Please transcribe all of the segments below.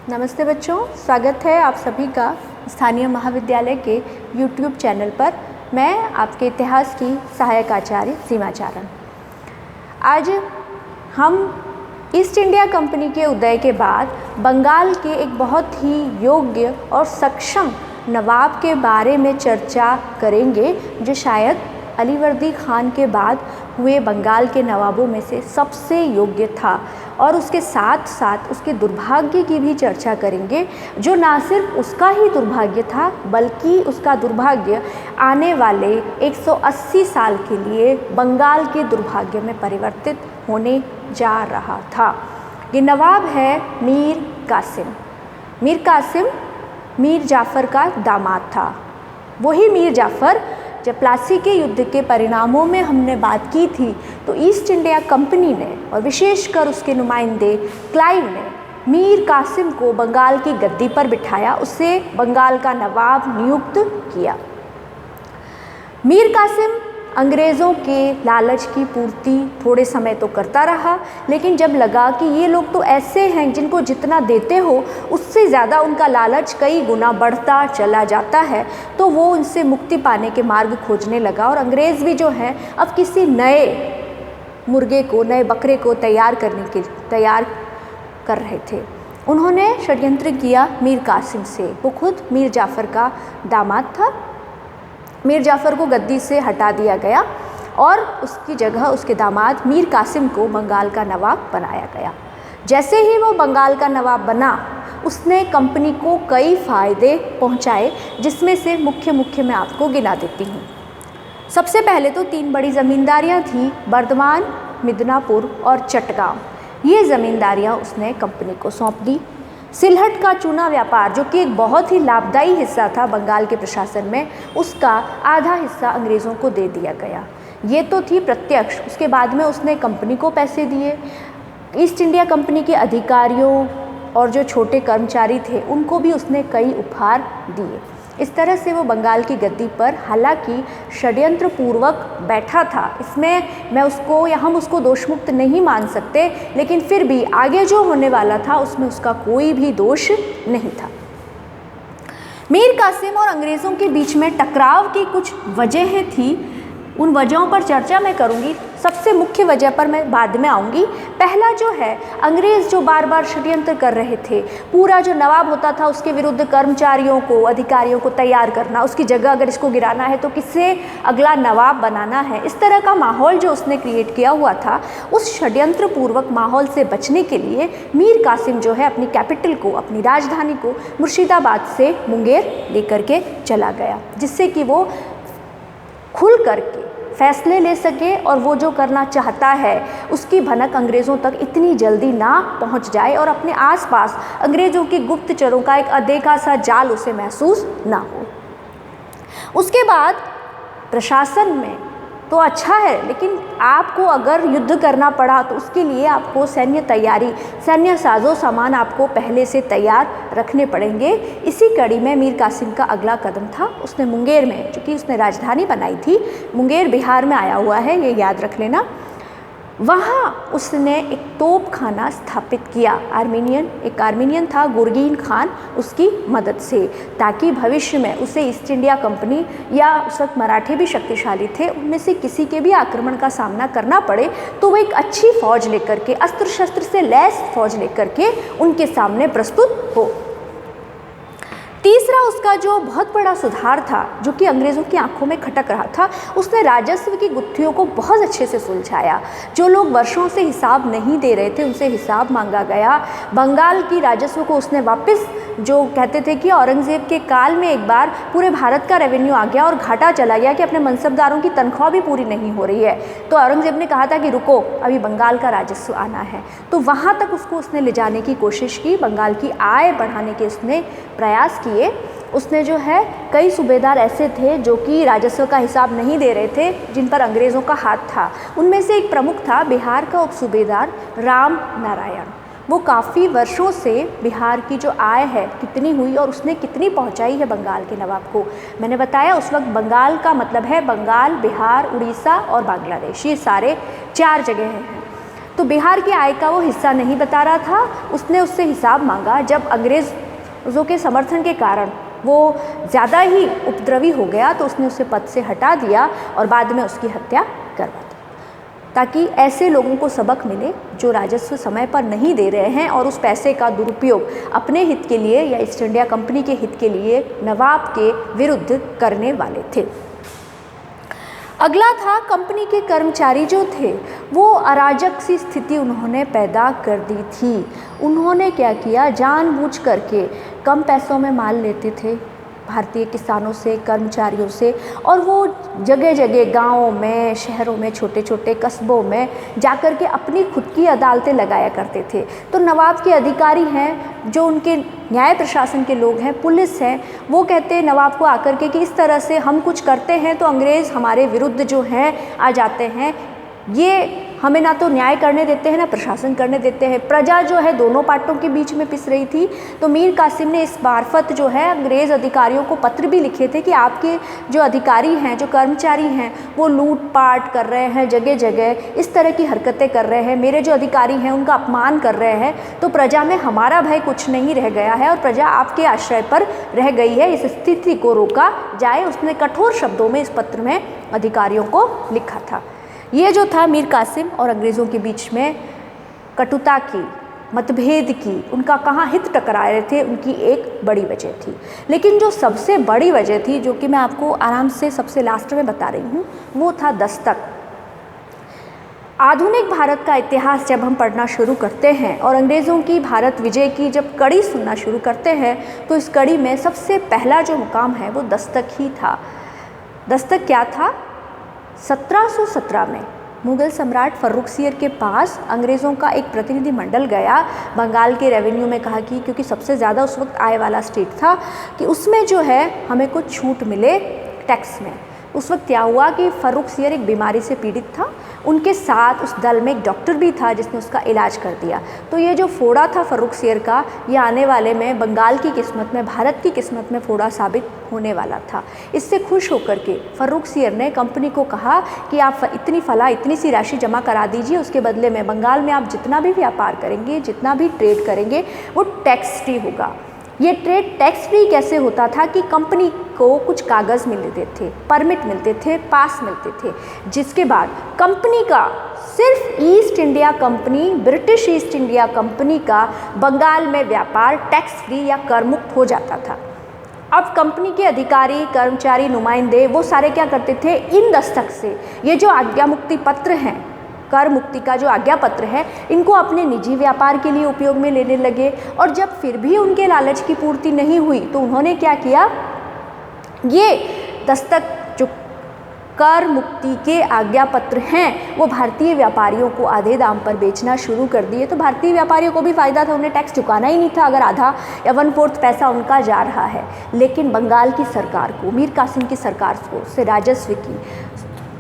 नमस्ते बच्चों, स्वागत है आप सभी का स्थानीय महाविद्यालय के YouTube चैनल पर। मैं आपके इतिहास की सहायक आचार्य सीमा चारण। आज हम ईस्ट इंडिया कंपनी के उदय के बाद बंगाल के एक बहुत ही योग्य और सक्षम नवाब के बारे में चर्चा करेंगे, जो शायद अलीवर्दी खान के बाद हुए बंगाल के नवाबों में से सबसे योग्य था। और उसके साथ साथ उसके दुर्भाग्य की भी चर्चा करेंगे, जो ना सिर्फ उसका ही दुर्भाग्य था बल्कि उसका दुर्भाग्य आने वाले 180 साल के लिए बंगाल के दुर्भाग्य में परिवर्तित होने जा रहा था। ये नवाब है मीर कासिम। मीर कासिम मीर जाफ़र का दामाद था। वही मीर जाफ़र, जब प्लासी के युद्ध के परिणामों में हमने बात की थी, तो ईस्ट इंडिया कंपनी ने और विशेषकर उसके नुमाइंदे क्लाइव ने मीर कासिम को बंगाल की गद्दी पर बिठाया, उसे बंगाल का नवाब नियुक्त किया। मीर कासिम अंग्रेज़ों के लालच की पूर्ति थोड़े समय तो करता रहा, लेकिन जब लगा कि ये लोग तो ऐसे हैं जिनको जितना देते हो उससे ज़्यादा उनका लालच कई गुना बढ़ता चला जाता है, तो वो उनसे मुक्ति पाने के मार्ग खोजने लगा। और अंग्रेज़ भी जो हैं अब किसी नए मुर्गे को, नए बकरे को तैयार कर रहे थे। उन्होंने षड्यंत्र किया मीर कासिम से। वो खुद मीर जाफ़र का दामाद था। मीर जाफ़र को गद्दी से हटा दिया गया और उसकी जगह उसके दामाद मीर कासिम को बंगाल का नवाब बनाया गया। जैसे ही वो बंगाल का नवाब बना, उसने कंपनी को कई फ़ायदे पहुंचाए, जिसमें से मुख्य मैं आपको गिना देती हूँ। सबसे पहले तो 3 बड़ी ज़मींदारियाँ थीं, बर्धमान, मिदनापुर और चटगांव। ये ज़मींदारियाँ उसने कंपनी को सौंप दी। सिलहट का चूना व्यापार, जो कि एक बहुत ही लाभदायी हिस्सा था बंगाल के प्रशासन में, उसका आधा हिस्सा अंग्रेज़ों को दे दिया गया। ये तो थी प्रत्यक्ष। उसके बाद में उसने कंपनी को पैसे दिए। ईस्ट इंडिया कंपनी के अधिकारियों और जो छोटे कर्मचारी थे उनको भी उसने कई उपहार दिए। इस तरह से वो बंगाल की गद्दी पर हालांकि षड्यंत्र पूर्वक बैठा था। इसमें हम उसको दोषमुक्त नहीं मान सकते, लेकिन फिर भी आगे जो होने वाला था उसमें उसका कोई भी दोष नहीं था। मीर कासिम और अंग्रेज़ों के बीच में टकराव की कुछ वजहें थी। उन वजहों पर चर्चा मैं करूंगी। सबसे मुख्य वजह पर मैं बाद में आऊंगी। पहला जो है, अंग्रेज़ जो बार बार षड्यंत्र कर रहे थे, पूरा जो नवाब होता था उसके विरुद्ध कर्मचारियों को, अधिकारियों को तैयार करना, उसकी जगह अगर इसको गिराना है तो किससे अगला नवाब बनाना है, इस तरह का माहौल जो उसने क्रिएट किया हुआ था, उस षड्यंत्र पूर्वक माहौल से बचने के लिए मीर कासिम जो है अपनी कैपिटल को, अपनी राजधानी को मुर्शिदाबाद से मुंगेर लेकर के चला गया, जिससे कि वो खुल करके फैसले ले सके और वो जो करना चाहता है उसकी भनक अंग्रेज़ों तक इतनी जल्दी ना पहुंच जाए और अपने आसपास अंग्रेज़ों के गुप्तचरों का एक अदेखा सा जाल उसे महसूस ना हो। उसके बाद प्रशासन में तो अच्छा है, लेकिन आपको अगर युद्ध करना पड़ा तो उसके लिए आपको सैन्य तैयारी, सैन्य साजो सामान आपको पहले से तैयार रखने पड़ेंगे। इसी कड़ी में मीर कासिम का अगला कदम था, उसने मुंगेर में, चूँकि उसने राजधानी बनाई थी, मुंगेर बिहार में आया हुआ है, ये याद रख लेना, वहाँ उसने एक तोप खाना स्थापित किया। एक आर्मीनियन था गुरगीन खान, उसकी मदद से, ताकि भविष्य में उसे ईस्ट इंडिया कंपनी या उस वक्त मराठी भी शक्तिशाली थे, उनमें से किसी के भी आक्रमण का सामना करना पड़े तो वो एक अच्छी फ़ौज लेकर के, अस्त्र शस्त्र से लैस फ़ौज लेकर के उनके सामने प्रस्तुत हो। तीसरा उसका जो बहुत बड़ा सुधार था, जो कि अंग्रेज़ों की आंखों में खटक रहा था, उसने राजस्व की गुत्थियों को बहुत अच्छे से सुलझाया। जो लोग वर्षों से हिसाब नहीं दे रहे थे उनसे हिसाब मांगा गया। बंगाल की राजस्व को उसने वापस, जो कहते थे कि औरंगज़ेब के काल में एक बार पूरे भारत का रेवेन्यू आ गया और घाटा चला गया कि अपने मनसबदारों की तनख्वाह भी पूरी नहीं हो रही है, तो औरंगज़ेब ने कहा था कि रुको, अभी बंगाल का राजस्व आना है। तो वहाँ तक उसने ले जाने की कोशिश की, बंगाल की आय बढ़ाने के उसने प्रयास किए। उसने जो है, कई सूबेदार ऐसे थे जो कि राजस्व का हिसाब नहीं दे रहे थे, जिन पर अंग्रेज़ों का हाथ था। उनमें से एक प्रमुख था बिहार का उप सूबेदार राम नारायण। वो काफ़ी वर्षों से बिहार की जो आय है कितनी हुई और उसने कितनी पहुंचाई है बंगाल के नवाब को। मैंने बताया उस वक्त बंगाल का मतलब है बंगाल, बिहार, उड़ीसा और बांग्लादेश, ये सारे 4 जगह हैं। तो बिहार की आय का वो हिस्सा नहीं बता रहा था। उसने उससे हिसाब मांगा। जब अंग्रेज़ों के समर्थन के कारण वो ज़्यादा ही उपद्रवी हो गया तो उसने उसे पद से हटा दिया और बाद में उसकी हत्या करवा दी, ताकि ऐसे लोगों को सबक मिले जो राजस्व समय पर नहीं दे रहे हैं और उस पैसे का दुरुपयोग अपने हित के लिए या ईस्ट इंडिया कंपनी के हित के लिए नवाब के विरुद्ध करने वाले थे। अगला था कंपनी के कर्मचारी जो थे वो अराजक सी स्थिति उन्होंने पैदा कर दी थी। उन्होंने क्या किया, जानबूझ करके कम पैसों में माल लेते थे भारतीय किसानों से, कर्मचारियों से, और वो जगह जगह गाँवों में, शहरों में, छोटे छोटे कस्बों में जाकर के अपनी खुद की अदालतें लगाया करते थे। तो नवाब के अधिकारी हैं, जो उनके न्याय प्रशासन के लोग हैं, पुलिस हैं, वो कहते हैं नवाब को आकर के कि इस तरह से हम कुछ करते हैं तो अंग्रेज़ हमारे विरुद्ध जो हैं आ जाते हैं, ये हमें ना तो न्याय करने देते हैं ना प्रशासन करने देते हैं। प्रजा जो है दोनों पार्टों के बीच में पिस रही थी। तो मीर कासिम ने इस मार्फत जो है अंग्रेज़ अधिकारियों को पत्र भी लिखे थे कि आपके जो अधिकारी हैं, जो कर्मचारी हैं, वो लूटपाट कर रहे हैं, जगह जगह इस तरह की हरकतें कर रहे हैं, मेरे जो अधिकारी हैं उनका अपमान कर रहे हैं, तो प्रजा में हमारा भय कुछ नहीं रह गया है और प्रजा आपके आश्रय पर रह गई है, इस स्थिति को रोका जाए। उसने कठोर शब्दों में इस पत्र में अधिकारियों को लिखा था। ये जो था मीर कासिम और अंग्रेज़ों के बीच में कटुता की, मतभेद की, उनका कहाँ हित टकरा रहे थे, उनकी एक बड़ी वजह थी। लेकिन जो सबसे बड़ी वजह थी, जो कि मैं आपको आराम से सबसे लास्ट में बता रही हूँ, वो था दस्तक। आधुनिक भारत का इतिहास जब हम पढ़ना शुरू करते हैं और अंग्रेज़ों की भारत विजय की जब कड़ी सुनना शुरू करते हैं, तो इस कड़ी में सबसे पहला जो मुकाम है वो दस्तक ही था। दस्तक क्या था? 1717 में मुग़ल सम्राट फ़र्रुखसियर के पास अंग्रेज़ों का एक प्रतिनिधिमंडल गया बंगाल के रेवेन्यू में, कहा कि क्योंकि सबसे ज़्यादा उस वक्त आय वाला स्टेट था कि उसमें जो है हमें कुछ छूट मिले टैक्स में। उस वक्त क्या हुआ कि फ़र्रुखसियर एक बीमारी से पीड़ित था, उनके साथ उस दल में एक डॉक्टर भी था जिसने उसका इलाज कर दिया। तो ये जो फोड़ा था फ़र्रुखसियर का, ये आने वाले में बंगाल की किस्मत में, भारत की किस्मत में फोड़ा साबित होने वाला था। इससे खुश होकर के फ़र्रुखसियर ने कंपनी को कहा कि आप इतनी सी राशि जमा करा दीजिए, उसके बदले में बंगाल में आप जितना भी व्यापार करेंगे, जितना भी ट्रेड करेंगे, वो टैक्स फ्री होगा। ये ट्रेड टैक्स फ्री कैसे होता था कि कंपनी को कुछ कागज़ मिलते थे, परमिट मिलते थे, पास मिलते थे, जिसके बाद कंपनी का, सिर्फ east India company, British east India company का बंगाल में व्यापार टैक्स फ्री या कर मुक्त हो जाता था। अब कंपनी के अधिकारी, कर्मचारी, नुमाइंदे, वो सारे क्या करते थे, इन दस्तक से, ये जो आज्ञा मुक्ति पत्र हैं, कर मुक्ति का जो आज्ञा पत्र है, इनको अपने निजी व्यापार के लिए उपयोग में लेने लगे। और जब फिर भी उनके लालच की पूर्ति नहीं हुई तो उन्होंने क्या किया, ये दस्तक जो कर मुक्ति के आज्ञा पत्र हैं वो भारतीय व्यापारियों को आधे दाम पर बेचना शुरू कर दिए। तो भारतीय व्यापारियों को भी फ़ायदा था, उन्हें टैक्स चुकाना ही नहीं था अगर आधा या 1/4 पैसा उनका जा रहा है। लेकिन बंगाल की सरकार को, मीर कासिम की सरकार को, उससे राजस्व की,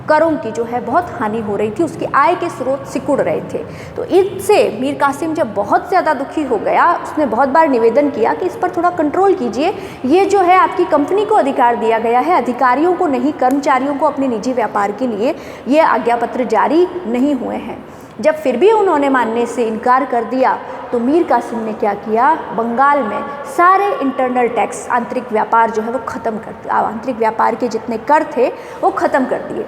करों की जो है बहुत हानि हो रही थी, उसकी आय के स्रोत सिकुड़ रहे थे। तो इससे मीर कासिम जब बहुत ज़्यादा दुखी हो गया, उसने बहुत बार निवेदन किया कि इस पर थोड़ा कंट्रोल कीजिए, ये जो है आपकी कंपनी को अधिकार दिया गया है, अधिकारियों को नहीं, कर्मचारियों को अपने निजी व्यापार के लिए ये आज्ञा पत्र जारी नहीं हुए हैं। जब फिर भी उन्होंने मानने से इनकार कर दिया तो मीर कासिम ने क्या किया, बंगाल में सारे इंटरनल टैक्स, आंतरिक व्यापार जो है वो ख़त्म कर दिया। आंतरिक व्यापार के जितने कर थे वो ख़त्म कर दिए।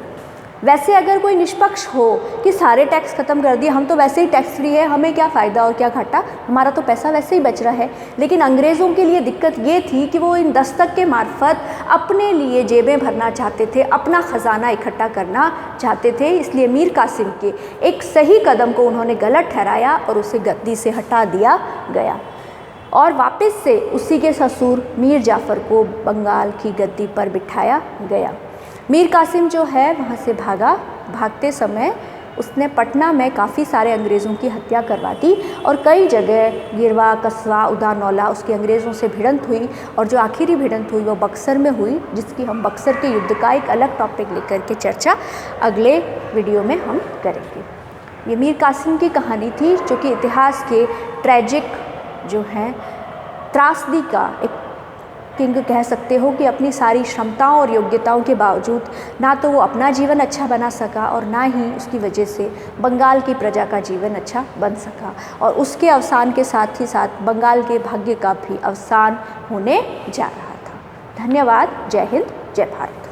वैसे अगर कोई निष्पक्ष हो कि सारे टैक्स ख़त्म कर दिए, हम तो वैसे ही टैक्स फ्री है, हमें क्या फ़ायदा और क्या घाटा, हमारा तो पैसा वैसे ही बच रहा है। लेकिन अंग्रेज़ों के लिए दिक्कत ये थी कि वो इन दस्तक के मार्फत अपने लिए जेबें भरना चाहते थे, अपना ख़जाना इकट्ठा करना चाहते थे। इसलिए मीर कासिम के एक सही कदम को उन्होंने गलत ठहराया और उसे गद्दी से हटा दिया गया और वापस से उसी के ससुर मीर जाफ़र को बंगाल की गद्दी पर बिठाया गया। मीर कासिम जो है वहाँ से भागा। भागते समय उसने पटना में काफ़ी सारे अंग्रेज़ों की हत्या करवा दी और कई जगह गिरवा, कस्बा, उदानौला उसकी अंग्रेज़ों से भिड़ंत हुई और जो आखिरी भिड़ंत हुई वो बक्सर में हुई, जिसकी हम बक्सर के युद्ध का एक अलग टॉपिक लेकर के चर्चा अगले वीडियो में हम करेंगे। ये मीर कासिम की कहानी थी जो कि इतिहास के ट्रैजिक जो है त्रासदी का एक किंग कह सकते हो कि अपनी सारी क्षमताओं और योग्यताओं के बावजूद ना तो वो अपना जीवन अच्छा बना सका और ना ही उसकी वजह से बंगाल की प्रजा का जीवन अच्छा बन सका, और उसके अवसान के साथ ही साथ बंगाल के भाग्य का भी अवसान होने जा रहा था। धन्यवाद। जय हिंद, जय भारत।